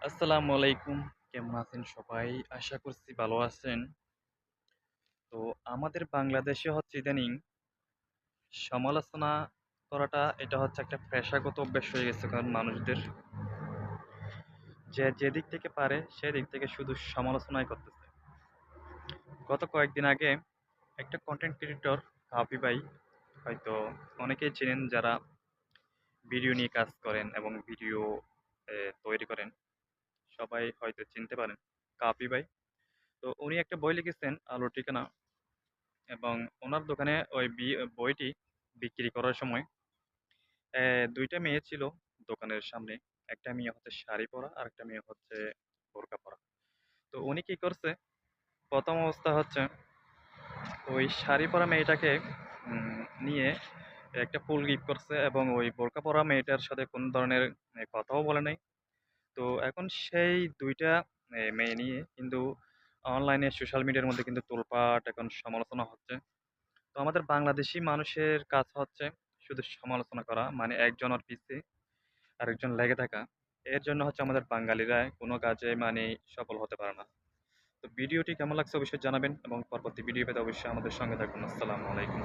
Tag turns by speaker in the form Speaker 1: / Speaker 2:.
Speaker 1: আসসালামু আলাইকুম। কেমন আছেন সবাই? আশা করছি ভালো আছেন। তো আমাদের বাংলাদেশে হচ্ছে ইদানিং সমালোচনা করাটা এটা হচ্ছে একটা পেশাগত অভ্যাস হয়ে গেছে কারণ মানুষদের। যে যেদিক থেকে পারে সেদিক থেকে শুধু সমালোচনাই করতেছে। গত কয়েকদিন আগে একটা কনটেন্ট ক্রিয়েটর হাফি ভাই হয়তো অনেকেই চেনেন যারা ভিডিও নিয়ে কাজ করেন এবং ভিডিও তৈরি করেন। সবাই হয়তো চিনতে পারেন কাফি ভাই। তো উনি একটা বই লিখেছেন আলোর ঠিকানা। এবং ওনার দোকানে ওই বইটি বিক্রি করার সময় ২ টা মেয়ে ছিল দোকানের সামনে। একটা মেয়ে হচ্ছে শাড়ি পরা, আরেকটা মেয়ে হচ্ছে বোরকা পরা। তো উনি কি করছে, ১ম অবস্থা হচ্ছে ওই শাড়ি পরা মেয়েটাকে নিয়ে একটা ফুল গিফট করছে এবং ওই বোরকা পরা মেয়েটার সাথে কোন ধরনের কথাও বলে নাই। তো এখন সেই ২ টা মেয়ে নিয়ে কিন্তু অনলাইনে সোশ্যাল মিডিয়ার মধ্যে কিন্তু তোলপাট এখন সমালোচনা হচ্ছে। তো আমাদের বাংলাদেশী মানুষের কাজ হচ্ছে শুধু সমালোচনা করা, মানে একজনের পিছে আরেকজন লেগে থাকা। এর জন্য হচ্ছে আমাদের বাঙালিরা কোনো কাজে মানে সফল হতে পারে না। তো ভিডিওটি কেমন লাগছে অবশ্যই জানাবেন এবং পরবর্তী ভিডিও পেতে অবশ্যই আমাদের সঙ্গে থাকুন। আসসালামু আলাইকুম।